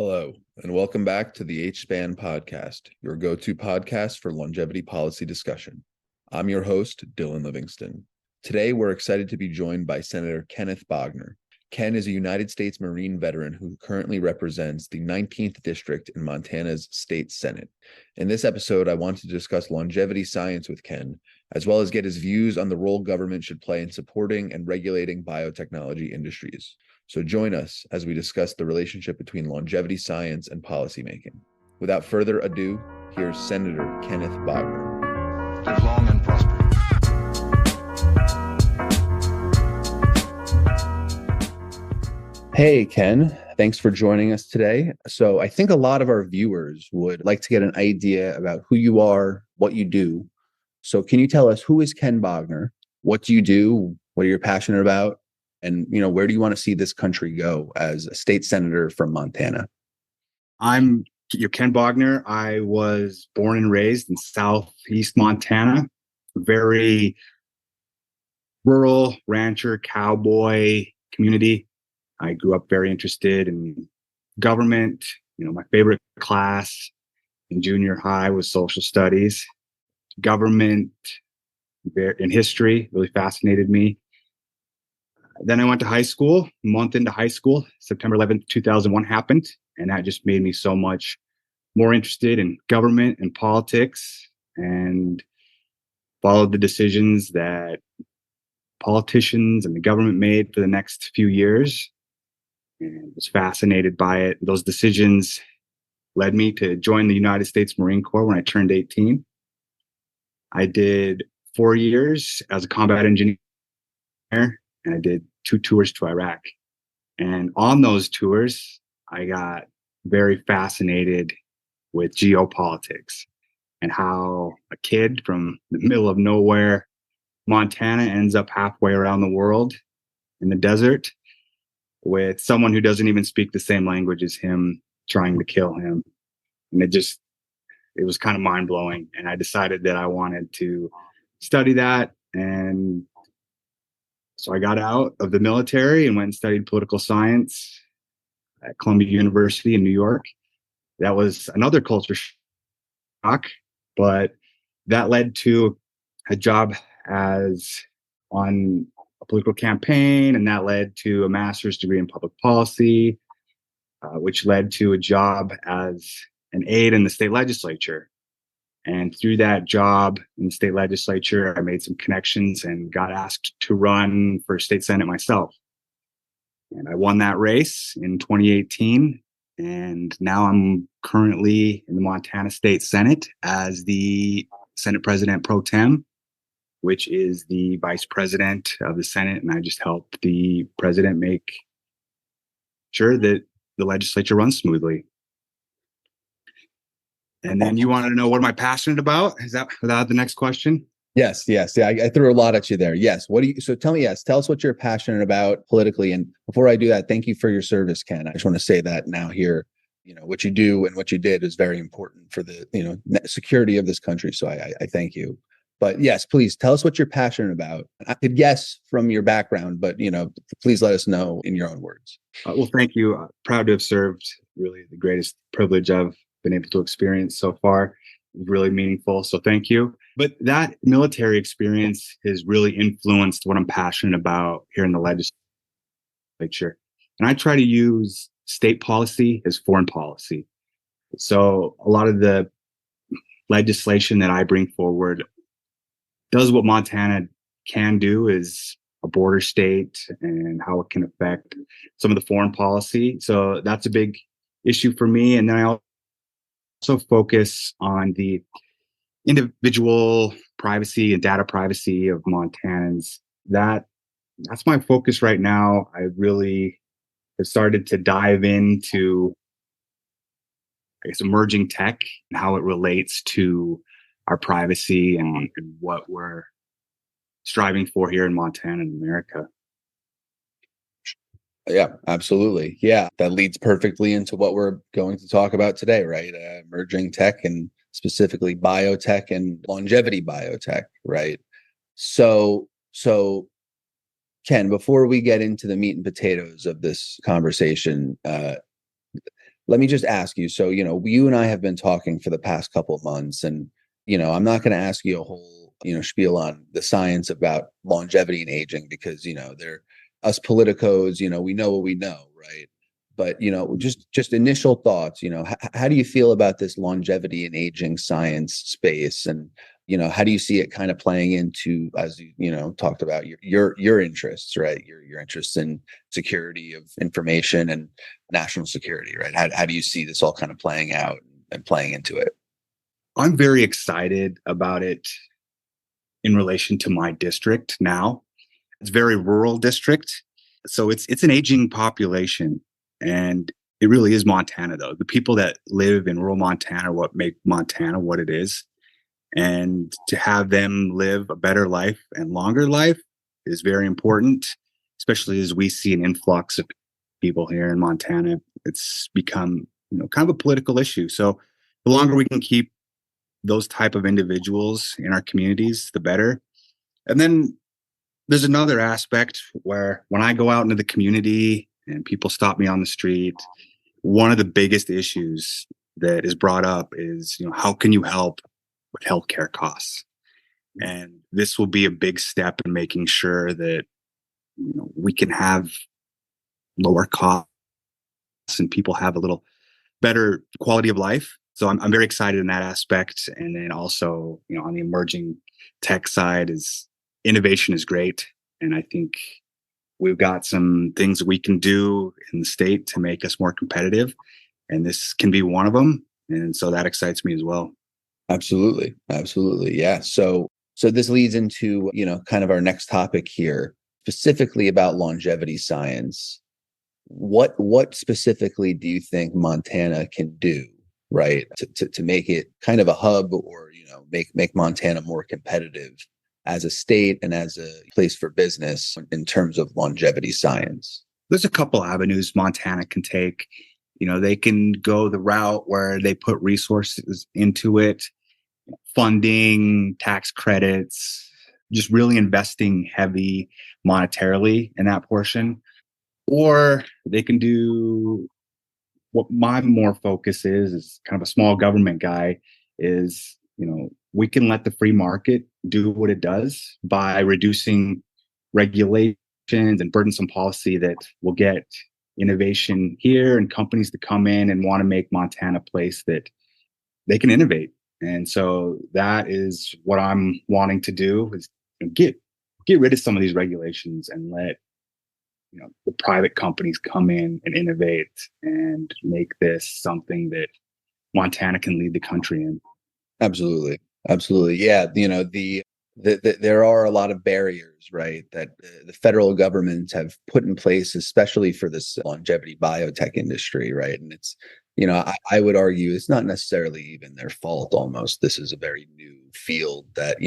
Hello, and welcome back to the H-Span podcast, your go-to podcast for longevity policy discussion. I'm your host, Dylan Livingston. Today, we're excited to be joined by Senator Kenneth Bogner. Ken is a United States Marine veteran who currently represents the 19th District in Montana's State Senate. In this episode, I want to discuss longevity science with Ken, as well as get his views on the role government should play in supporting and regulating biotechnology industries. So join us as we discuss the relationship between longevity science and policymaking. Without further ado, here's Senator Kenneth Bogner. Live long and prosper. Hey, Ken. Thanks for joining us today. So I think a lot of our viewers would like to get an idea about who you are, what you do. So can you tell us, who is Ken Bogner? What do you do? What are you passionate about? And, where do you want to see this country go as a state senator from Montana? I'm Ken Bogner. I was born and raised in southeast Montana, very rural rancher cowboy community. I grew up very interested in government. My favorite class in junior high was social studies. Government and history really fascinated me. Then I went to high school. A month into high school, September 11th, 2001 happened. And that just made me so much more interested in government and politics, and followed the decisions that politicians and the government made for the next few years, and was fascinated by it. Those decisions led me to join the United States Marine Corps when I turned 18. I did 4 years as a combat engineer, and I did 2 tours to Iraq. And on those tours, I got very fascinated with geopolitics and how a kid from the middle of nowhere, Montana, ends up halfway around the world in the desert with someone who doesn't even speak the same language as him trying to kill him. And it was kind of mind blowing. And I decided that I wanted to study that. And so I got out of the military and went and studied political science at Columbia University in New York. That was another culture shock, but that led to a job on a political campaign, and that led to a master's degree in public policy, which led to a job as an aide in the state legislature. And through that job in the state legislature, I made some connections and got asked to run for state senate myself. And I won that race in 2018. And now I'm currently in the Montana State Senate as the Senate President Pro Tem, which is the Vice President of the Senate. And I just help the president make sure that the legislature runs smoothly. And then you wanted to know, what am I passionate about? Is that the next question? Yes. Yeah, I threw a lot at you there. Yes. So tell us what you're passionate about politically. And before I do that, thank you for your service, Ken. I just want to say that now here, what you do and what you did is very important for the, security of this country. So I thank you. But yes, please tell us what you're passionate about. I could guess from your background, but, please let us know in your own words. Well, thank you. Proud to have served. Really the greatest privilege I've been able to experience so far. Really meaningful. So thank you. But that military experience has really influenced what I'm passionate about here in the legislature. And I try to use state policy as foreign policy. So a lot of the legislation that I bring forward does what Montana can do as a border state, and how it can affect some of the foreign policy. So that's a big issue for me. And then I also focus on the individual privacy and data privacy of Montanans. That's my focus right now. I really have started to dive into, emerging tech and how it relates to our privacy and what we're striving for here in Montana and America. Yeah, absolutely. Yeah, that leads perfectly into what we're going to talk about today, right? Emerging tech, and specifically biotech and longevity biotech, right? So Ken, before we get into the meat and potatoes of this conversation, let me just ask you. So, you and I have been talking for the past couple of months, and, I'm not going to ask you a whole, spiel on the science about longevity and aging because, they're us politicos, we know what we know, right? But, just initial thoughts, how do you feel about this longevity and aging science space? And, how do you see it kind of playing into, as you talked about your interests, right? Your interests in security of information and national security, right? How do you see this all kind of playing out and playing into it? I'm very excited about it in relation to my district now. It's a very rural district. So it's an aging population. And it really is Montana, though. The people that live in rural Montana are what make Montana what it is. And to have them live a better life and longer life is very important, especially as we see an influx of people here in Montana. It's become, kind of a political issue. So the longer we can keep those type of individuals in our communities, the better. And then there's another aspect where when I go out into the community and people stop me on the street, one of the biggest issues that is brought up is, how can you help with healthcare costs? And this will be a big step in making sure that, we can have lower costs and people have a little better quality of life. So I'm very excited in that aspect. And then also, on the emerging tech side is innovation is great. And I think we've got some things that we can do in the state to make us more competitive. And this can be one of them. And so that excites me as well. Absolutely. Absolutely. Yeah. So this leads into, kind of our next topic here, specifically about longevity science. What specifically do you think Montana can do, right, to make it kind of a hub, or make Montana more competitive as a state and as a place for business in terms of longevity science? There's a couple avenues Montana can take. They can go the route where they put resources into it, funding, tax credits, just really investing heavy monetarily in that portion. Or they can do what my more focus is kind of a small government guy, is, we can let the free market do what it does by reducing regulations and burdensome policy that will get innovation here and companies to come in and want to make Montana a place that they can innovate. And so that is what I'm wanting to do, is get rid of some of these regulations and let the private companies come in and innovate and make this something that Montana can lead the country in. Absolutely. Absolutely. Yeah. There are a lot of barriers, right, that the federal government have put in place, especially for this longevity biotech industry, right? And it's, I would argue it's not necessarily even their fault almost. This is a very new field that,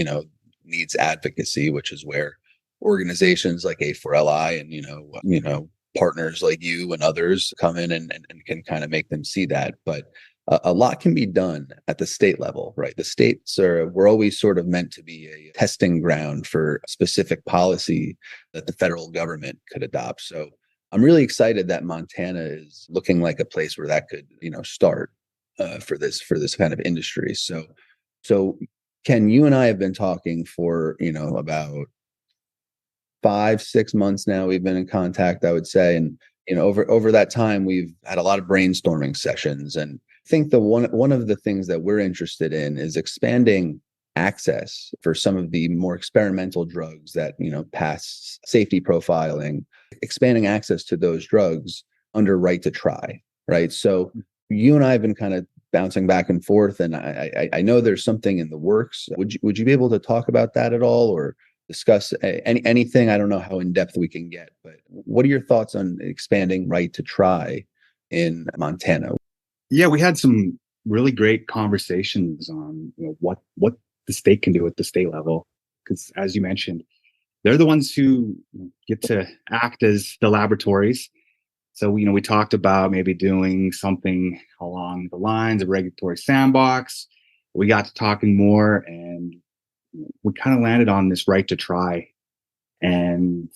needs advocacy, which is where organizations like A4LI and, partners like you and others come in and can kind of make them see that. But a lot can be done at the state level, right? The states we're always sort of meant to be a testing ground for specific policy that the federal government could adopt. So I'm really excited that Montana is looking like a place where that could, start for this kind of industry. So Ken, you and I have been talking for, about 5-6 months now. We've been in contact, I would say. And, over that time, we've had a lot of brainstorming sessions. And I think one of the things that we're interested in is expanding access for some of the more experimental drugs that, pass safety profiling, expanding access to those drugs under right to try, right? So you and I have been kind of bouncing back and forth, and I know there's something in the works. Would you be able to talk about that at all, or discuss anything? I don't know how in depth we can get, but what are your thoughts on expanding right to try in Montana? Yeah, we had some really great conversations on what the state can do at the state level, because as you mentioned, they're the ones who get to act as the laboratories. So we talked about maybe doing something along the lines of regulatory sandbox. We got to talking more, and we kind of landed on this right to try. And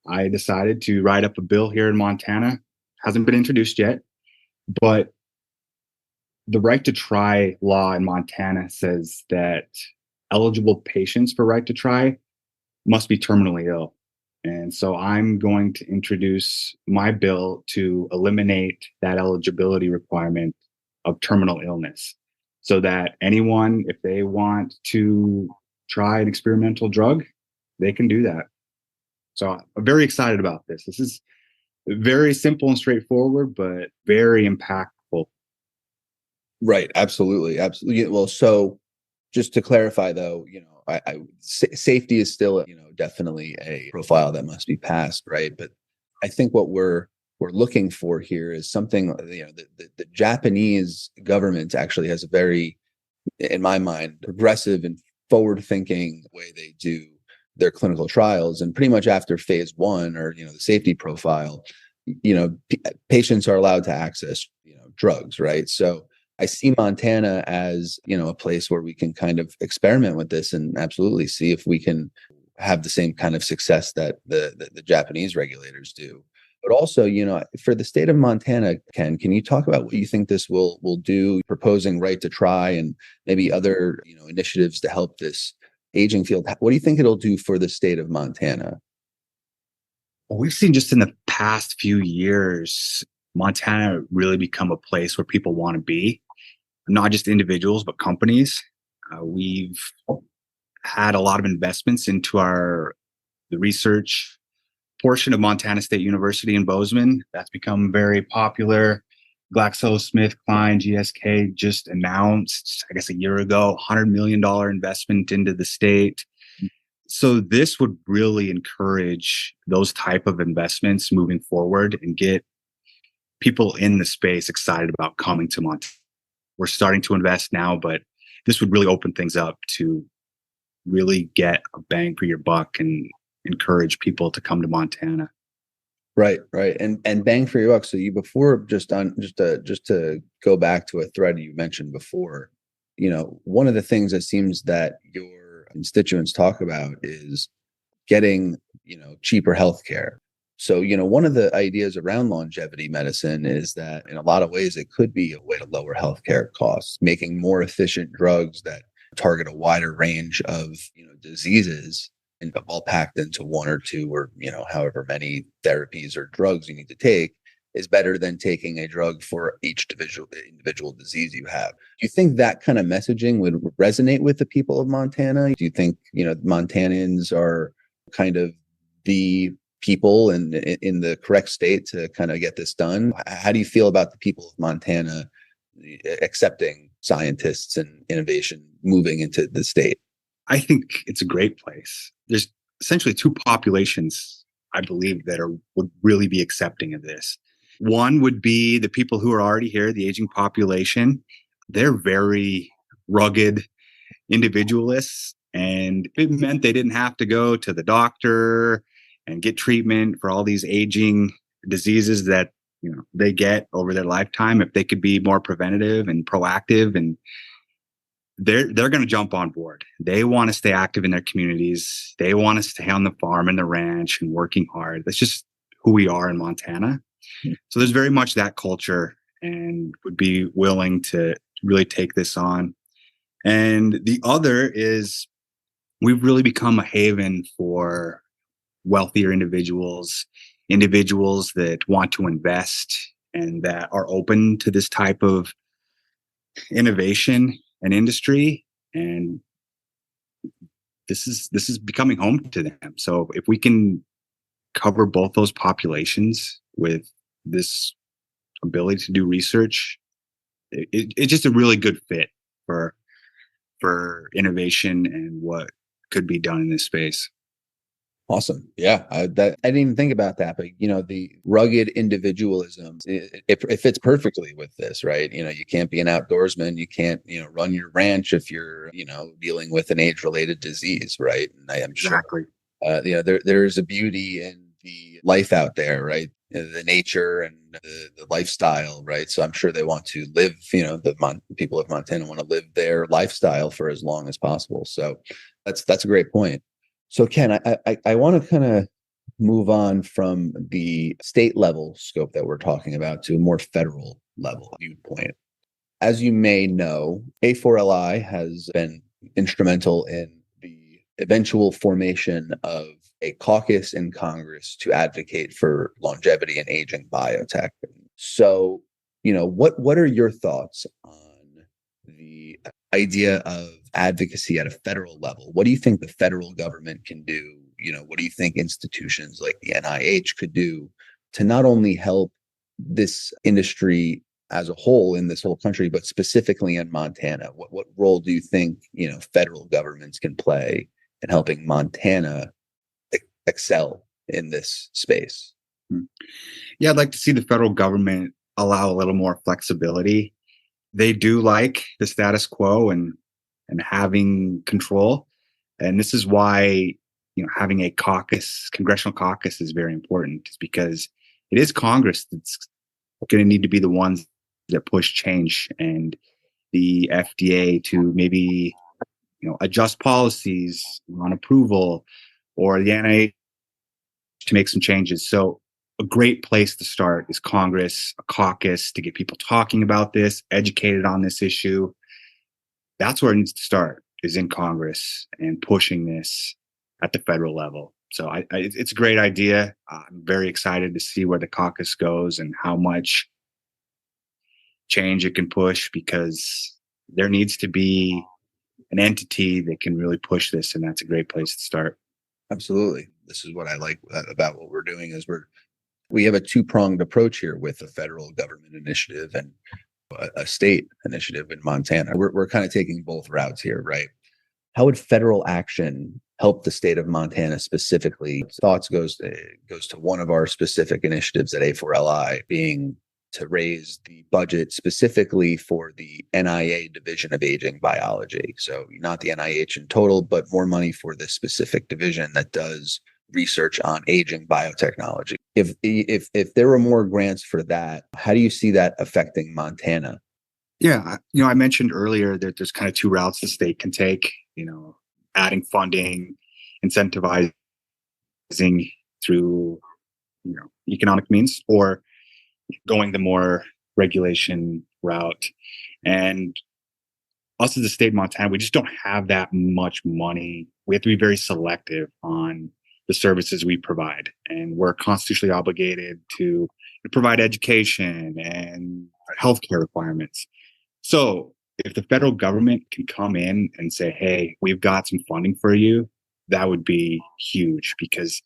I decided to write up a bill here in Montana. Hasn't been introduced yet, But the right to try law in Montana says that eligible patients for right to try must be terminally ill. And so I'm going to introduce my bill to eliminate that eligibility requirement of terminal illness so that anyone, if they want to try an experimental drug, they can do that. So I'm very excited about this. This is very simple and straightforward, but very impactful. Right. Absolutely. Absolutely. Well, so just to clarify, though, safety is still, definitely a profile that must be passed, right? But I think what we're looking for here is something, the Japanese government actually has a very, in my mind, progressive and forward-thinking way they do their clinical trials. And pretty much after phase 1, or the safety profile, patients are allowed to access drugs, right? So I see Montana as, a place where we can kind of experiment with this and absolutely see if we can have the same kind of success that the Japanese regulators do. But also, for the state of Montana, Ken, can you talk about what you think this will do, proposing right to try and maybe other, initiatives to help this aging field? What do you think it'll do for the state of Montana? Well, we've seen just in the past few years, Montana really become a place where people want to be, not just individuals, but companies. We've had a lot of investments into the research portion of Montana State University in Bozeman. That's become very popular. GlaxoSmithKline, GSK just announced, I guess a year ago, $100 million investment into the state. So this would really encourage those type of investments moving forward and get people in the space excited about coming to Montana. We're starting to invest now, but this would really open things up to really get a bang for your buck and encourage people to come to Montana. Right. And bang for your buck. So you, before, just to go back to a thread you mentioned before, one of the things that seems that your constituents talk about is getting, cheaper healthcare. So, one of the ideas around longevity medicine is that in a lot of ways, it could be a way to lower healthcare costs, making more efficient drugs that target a wider range of, diseases, and all packed into one or two, or, however many therapies or drugs you need to take, is better than taking a drug for each individual disease you have. Do you think that kind of messaging would resonate with the people of Montana? Do you think, Montanans are kind of the people in the correct state to kind of get this done? How do you feel about the people of Montana accepting scientists and innovation moving into the state? I think it's a great place. There's essentially two populations, I believe, that would really be accepting of this. One would be the people who are already here, the aging population. They're very rugged individualists, and it meant they didn't have to go to the doctor and get treatment for all these aging diseases that they get over their lifetime. If they could be more preventative and proactive, and they're going to jump on board. They want to stay active in their communities. They want to stay on the farm and the ranch and working hard. That's just who we are in Montana. So there's very much that culture, and would be willing to really take this on. And the other is, we've really become a haven for wealthier individuals that want to invest and that are open to this type of innovation and industry. And this is becoming home to them. So if we can cover both those populations with this ability to do research, it's just a really good fit for innovation and what could be done in this space. Awesome. Yeah. I didn't even think about that, but the rugged individualism, it fits perfectly with this, right? You can't be an outdoorsman. You can't, run your ranch if you're, dealing with an age-related disease, right? And I am Exactly. sure, there's a beauty in the life out there, right? The nature and the lifestyle, right? So I'm sure they want to live, the people of Montana want to live their lifestyle for as long as possible. So that's a great point. So Ken, I want to kind of move on from the state level scope that we're talking about to a more federal level viewpoint. As you may know, A4LI has been instrumental in the eventual formation of a caucus in Congress to advocate for longevity and aging biotech. So, what are your thoughts on the idea of advocacy at a federal level? What do you think the federal government can do? What do you think institutions like the NIH could do to not only help this industry as a whole in this whole country, but specifically in Montana? What role do you think, federal governments can play in helping Montana excel in this space? Yeah, I'd like to see the federal government allow a little more flexibility. They do like the status quo and having control. And this is why, having a congressional caucus is very important, is because it is Congress that's going to need to be the ones that push change, and the FDA to maybe, adjust policies on approval, or the NIH to make some changes. So a great place to start is Congress, a caucus to get people talking about this, educated on this issue. That's where it needs to start, is in Congress and pushing this at the federal level. So it's a great idea. I'm very excited to see where the caucus goes and how much change it can push, because there needs to be an entity that can really push this, and that's a great place to start. Absolutely. This is what I like about what we're doing, is we have a two-pronged approach here with a federal government initiative and a state initiative in Montana. We're kind of taking both routes here, right? How would federal action help the state of Montana specifically? Thoughts goes to one of our specific initiatives at A4LI, being to raise the budget specifically for the NIA division of aging biology. So not the NIH in total, but more money for this specific division that does research on aging biotechnology. If there were more grants for that, how do you see that affecting Montana? Yeah, I mentioned earlier that there's kind of two routes the state can take, adding funding, incentivizing through, economic means, or going the more regulation route. And us as the state of Montana, we just don't have that much money. We have to be very selective on the services we provide. And we're constitutionally obligated to provide education and healthcare requirements. So if the federal government can come in and say, hey, we've got some funding for you, that would be huge, because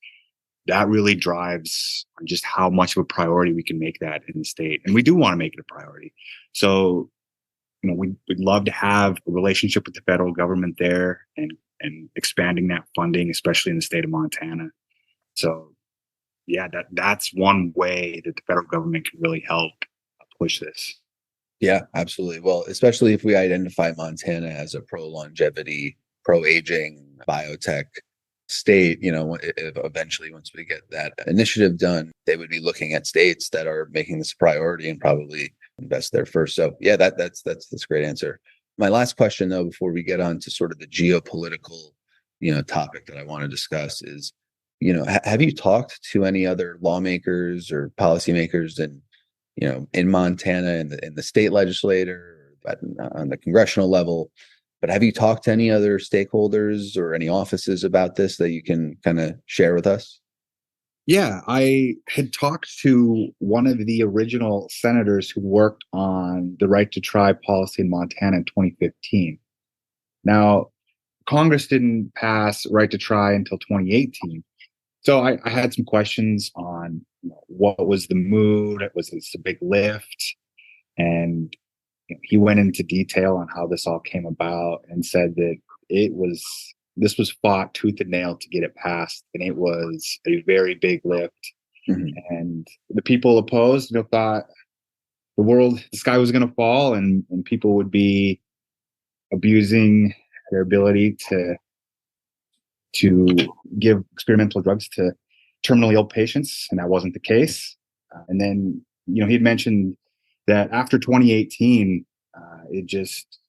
that really drives just how much of a priority we can make that in the state. And we do want to make it a priority. So, we'd love to have a relationship with the federal government there, and expanding that funding, especially in the state of Montana. So, yeah, that's one way that the federal government can really help push this. Yeah, absolutely. Well, especially if we identify Montana as a pro-longevity, pro-aging biotech state, eventually once we get that initiative done, they would be looking at states that are making this a priority and probably invest there first. So yeah, that's a great answer. My last question, though, before we get on to sort of the geopolitical, topic that I want to discuss is, have you talked to any other lawmakers or policymakers in Montana, in the state legislature, on the congressional level? But have you talked to any other stakeholders or any offices about this that you can kind of share with us? Yeah, I had talked to one of the original senators who worked on the right to try policy in Montana in 2015. Now, Congress didn't pass right to try until 2018. So I had some questions on what was the mood? Was this a big lift? And he went into detail on how this all came about, and said that this was fought tooth and nail to get it passed, and it was a very big lift. Mm-hmm. And the people opposed, thought the sky was going to fall, and people would be abusing their ability to give experimental drugs to terminally ill patients, and that wasn't the case. And then, he'd mentioned that after 2018, it just,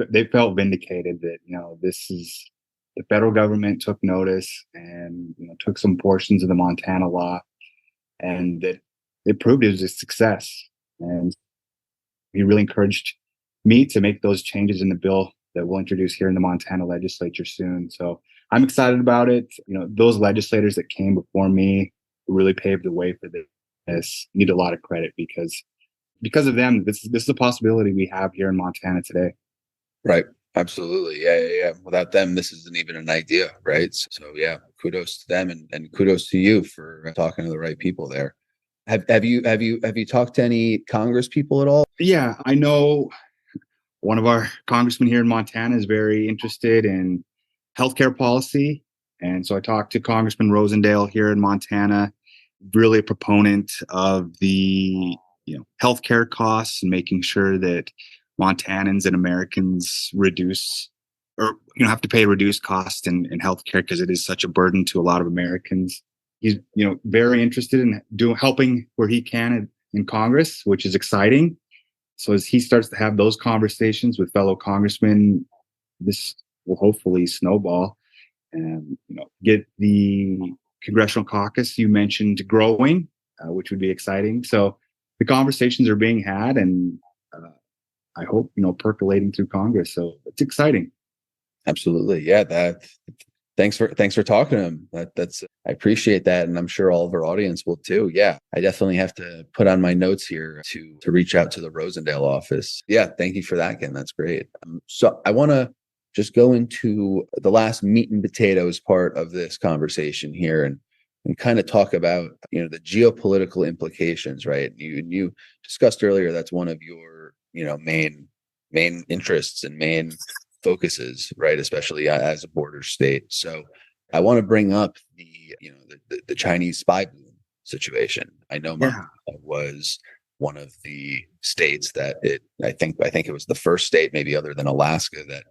they felt vindicated that, this is the federal government took notice and took some portions of the Montana law, and that it proved it was a success. And he really encouraged me to make those changes in the bill that we'll introduce here in the Montana legislature soon. So I'm excited about it. Those legislators that came before me really paved the way for this. Need a lot of credit because of them. This is a possibility we have here in Montana today. Right. Absolutely. Yeah. Without them, this isn't even an idea, right? So yeah, kudos to them and kudos to you for talking to the right people there. Have you talked to any Congress people at all? Yeah, I know one of our congressmen here in Montana is very interested in healthcare policy. And so I talked to Congressman Rosendale here in Montana, really a proponent of the healthcare costs and making sure that Montanans and Americans reduce or have to pay a reduced cost in healthcare because it is such a burden to a lot of Americans. He's very interested in helping where he can in Congress, which is exciting. So as he starts to have those conversations with fellow congressmen, this will hopefully snowball and get the congressional caucus you mentioned growing, which would be exciting. So the conversations are being had, and I hope percolating through Congress. So it's exciting. Absolutely, yeah. Thanks for talking to him. That's I appreciate that, and I'm sure all of our audience will too. Yeah, I definitely have to put on my notes here to reach out to the Rosendale office. Yeah, thank you for that, Ken. That's great. So I want to just go into the last meat and potatoes part of this conversation here, and kind of talk about the geopolitical implications. Right? You discussed earlier that's one of your main interests and main focuses, right? Especially as a border state. So I want to bring up the Chinese spy balloon situation. I know Montana was one of the states that I think it was the first state, maybe other than Alaska, that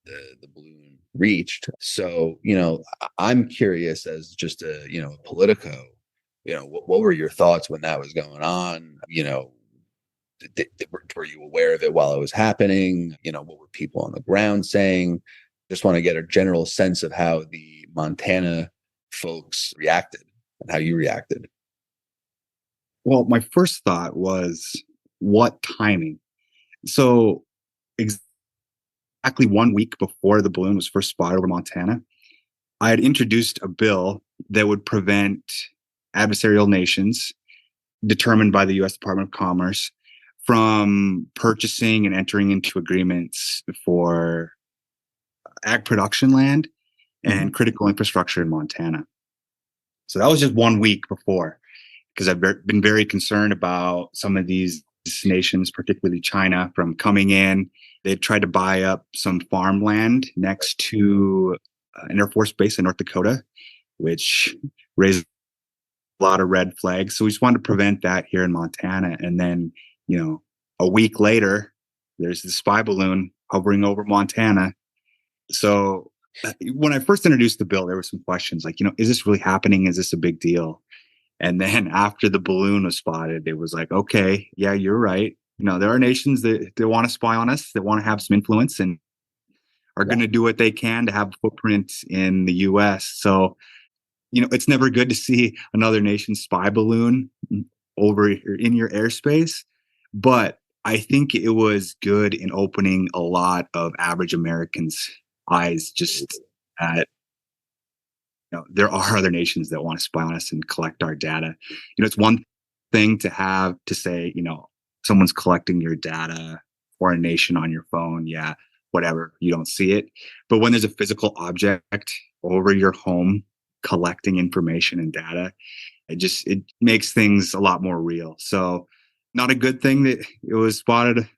the balloon reached. So, I'm curious as just a Politico, what were your thoughts when that was going on? Were you aware of it while it was happening? What were people on the ground saying? Just want to get a general sense of how the Montana folks reacted and how you reacted. Well, my first thought was, what timing? So exactly 1 week before the balloon was first spotted over Montana, I had introduced a bill that would prevent adversarial nations determined by the U.S. Department of Commerce from purchasing and entering into agreements for ag production land and critical infrastructure in Montana. So that was just 1 week before, because I've been very concerned about some of these nations, particularly China, from coming in. They tried to buy up some farmland next to an Air Force base in North Dakota, which raised a lot of red flags. So we just wanted to prevent that here in Montana. And then a week later, there's the spy balloon hovering over Montana. So when I first introduced the bill, there were some questions like, is this really happening? Is this a big deal? And then after the balloon was spotted, it was like, okay, yeah, you're right. There are nations that want to spy on us, that want to have some influence and are going to do what they can to have a footprint in the U.S. So, it's never good to see another nation's spy balloon over in your airspace. But I think it was good in opening a lot of average Americans' eyes just at, there are other nations that want to spy on us and collect our data. It's one thing to say, someone's collecting your data for a nation on your phone. Yeah, whatever, you don't see it. But when there's a physical object over your home collecting information and data, it makes things a lot more real. So not a good thing that it was spotted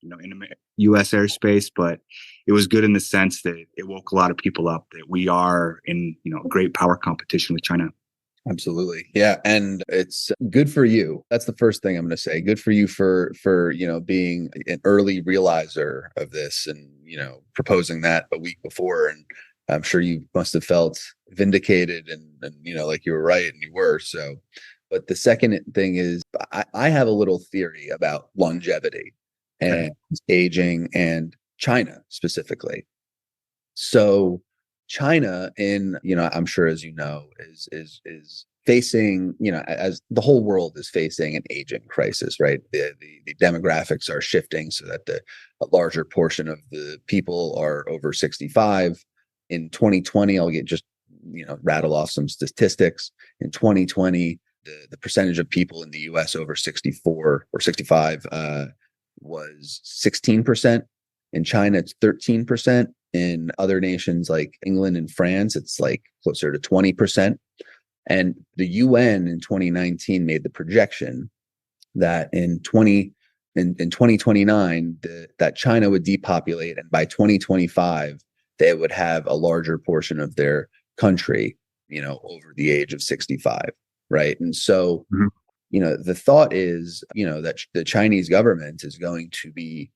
in U.S. airspace, but it was good in the sense that it woke a lot of people up that we are in great power competition with China. Absolutely. Yeah. And it's good for you. That's the first thing I'm going to say. Good for you for being an early realizer of this and, proposing that a week before. And I'm sure you must have felt vindicated and like you were right, and you were. So, but the second thing is I have a little theory about longevity and aging and China specifically. So China, I'm sure, as you know, is facing, as the whole world is facing, an aging crisis, right? The demographics are shifting so that a larger portion of the people are over 65. In 2020, I'll rattle off some statistics. In 2020, the percentage of people in the US over 64 or 65 was 16%. In China, it's 13%. In other nations like England and France, it's like closer to 20%. And the UN in 2019 made the projection that in 2029, that China would depopulate, and by 2025, they would have a larger portion of their country, over the age of 65, right? And so, the thought is, that the Chinese government is going to be,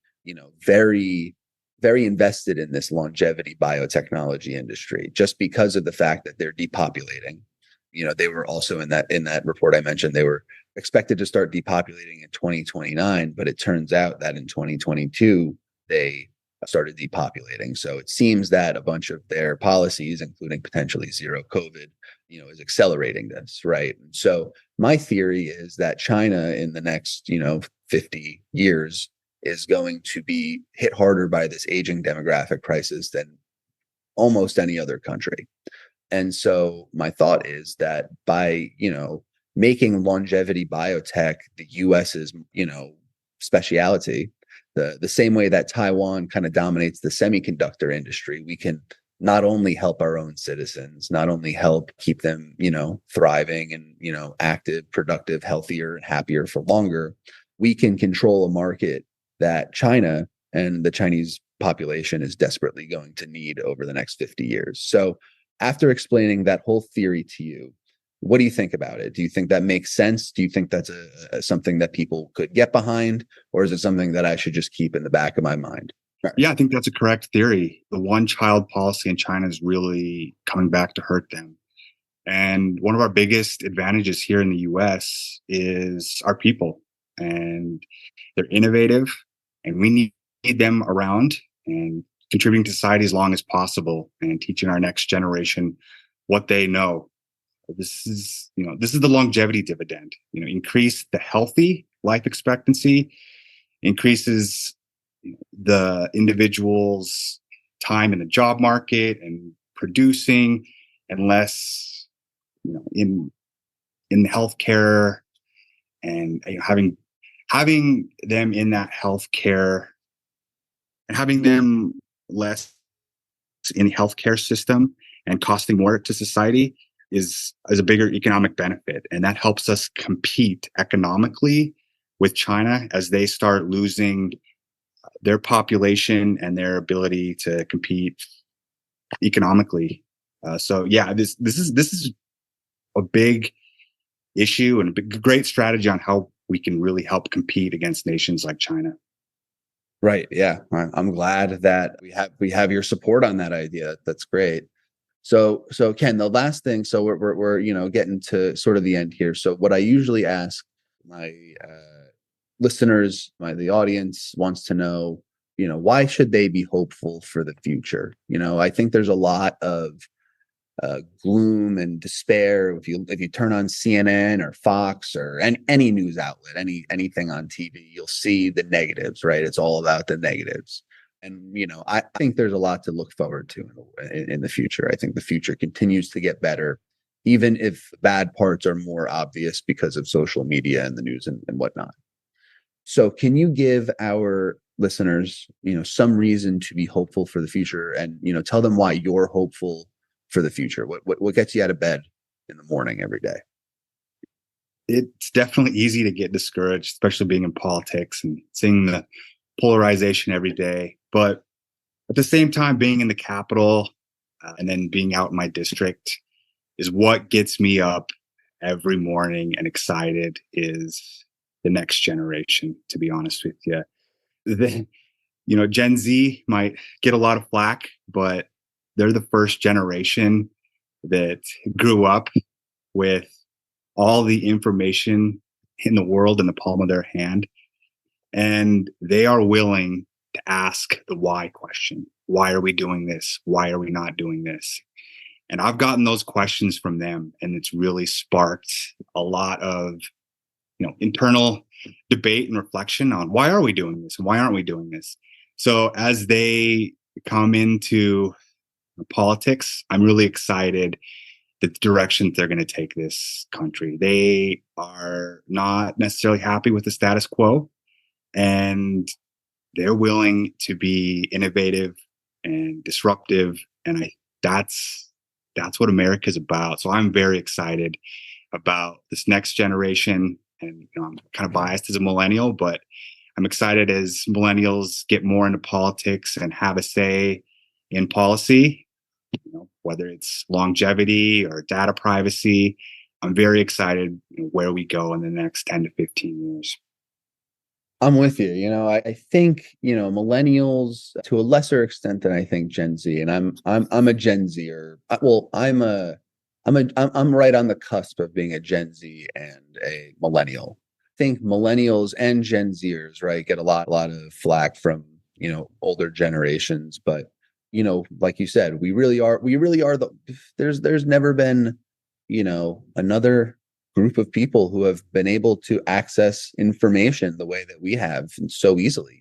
very, very invested in this longevity biotechnology industry, just because of the fact that they're depopulating. They were also in that report I mentioned, they were expected to start depopulating in 2029, but it turns out that in 2022, they started depopulating. So it seems that a bunch of their policies, including potentially zero COVID, is accelerating this, right? And so my theory is that China in the next, 50 years is going to be hit harder by this aging demographic crisis than almost any other country. And so my thought is that by, making longevity biotech the US's, speciality, the same way that Taiwan kind of dominates the semiconductor industry, we can not only help our own citizens, not only help keep them, thriving and, active, productive, healthier, and happier for longer, we can control a market that China and the Chinese population is desperately going to need over the next 50 years. So after explaining that whole theory to you, what do you think about it? Do you think that makes sense? Do you think that's something that people could get behind, or is it something that I should just keep in the back of my mind? Yeah, I think that's a correct theory. The one-child policy in China is really coming back to hurt them. And one of our biggest advantages here in the US is our people. And they're innovative, and we need them around and contributing to society as long as possible and teaching our next generation what they know. This is the longevity dividend. Increase the healthy life expectancy, increases the individual's time in the job market and producing, and less, in healthcare, and having them in that healthcare and having them less in the healthcare system and costing more to society is a bigger economic benefit. And that helps us compete economically with China as they start losing their population and their ability to compete economically. So yeah, this is a big issue and a great strategy on how we can really help compete against nations like China. Right. Yeah. I'm glad that we have your support on that idea. That's great. So Ken, the last thing, so we're getting to sort of the end here. So what I usually ask my listeners, the audience wants to know, why should they be hopeful for the future? I think there's a lot of gloom and despair. If you turn on CNN or Fox or any news outlet, anything on TV, you'll see the negatives, right? It's all about the negatives. And, I think there's a lot to look forward to in the future. I think the future continues to get better, even if bad parts are more obvious because of social media and the news and whatnot. So can you give our listeners, some reason to be hopeful for the future, and, tell them why you're hopeful for the future? What gets you out of bed in the morning every day? It's definitely easy to get discouraged, especially being in politics and seeing the polarization every day. But at the same time, being in the capital and then being out in my district is what gets me up every morning and excited. Is the next generation, to be honest with you. Gen Z might get a lot of flack, but they're the first generation that grew up with all the information in the world in the palm of their hand. And they are willing to ask the why question. Why are we doing this? Why are we not doing this? And I've gotten those questions from them, and it's really sparked a lot of, internal debate and reflection on why are we doing this and why aren't we doing this? So as they come into politics, I'm really excited the directions they're going to take this country. They are not necessarily happy with the status quo, and they're willing to be innovative and disruptive. And that's what America's about. So I'm very excited about this next generation. And I'm kind of biased as a millennial, but I'm excited as millennials get more into politics and have a say in policy, whether it's longevity or data privacy. I'm very excited where we go in the next 10 to 15 years. I'm with you. I think, millennials to a lesser extent than I think Gen Z, and I'm a Gen Zer. Well, I'm right on the cusp of being a Gen Z and a millennial. I think millennials and Gen Zers, right, get a lot of flack from, older generations, but like you said, we really are there's never been, another group of people who have been able to access information the way that we have so easily.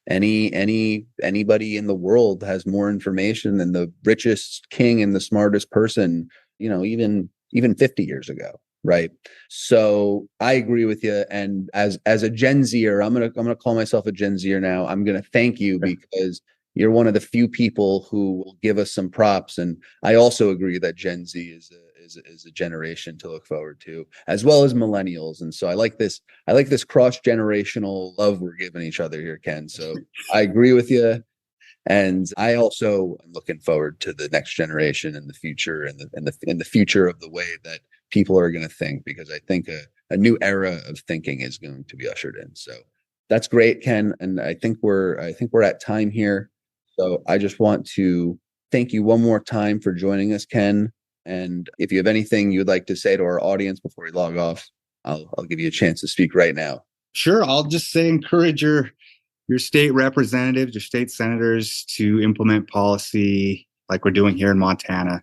I mean, anybody in the world has more information than the richest king and the smartest person, even 50 years ago. Right. So I agree with you. And as a Gen Zer, I'm gonna call myself a Gen Zer now. I'm gonna thank you because you're one of the few people who will give us some props. And I also agree that Gen Z is a generation to look forward to, as well as millennials. And so I like this cross-generational love we're giving each other here, Ken. So I agree with you. And I also am looking forward to the next generation and the future and the future of the way that people are going to think, because I think a new era of thinking is going to be ushered in. So that's great, Ken. And I think we're at time here. So I just want to thank you one more time for joining us, Ken. And if you have anything you'd like to say to our audience before we log off, I'll give you a chance to speak right now. Sure. I'll just say encourage your state representatives, your state senators to implement policy like we're doing here in Montana.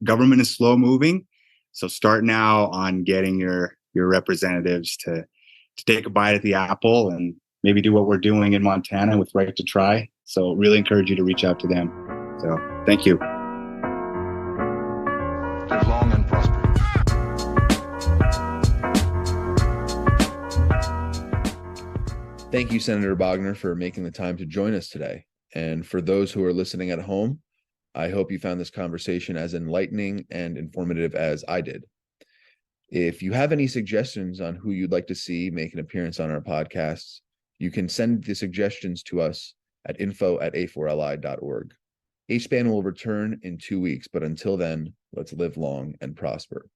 Government is slow moving. So start now on getting your representatives to take a bite at the apple and maybe do what we're doing in Montana with Right to Try. So really encourage you to reach out to them. So thank you. Live long and prosper. Thank you, Senator Bogner, for making the time to join us today. And for those who are listening at home, I hope you found this conversation as enlightening and informative as I did. If you have any suggestions on who you'd like to see make an appearance on our podcasts, you can send the suggestions to us at info@a4li.org. HBAN will return in 2 weeks, but until then, let's live long and prosper.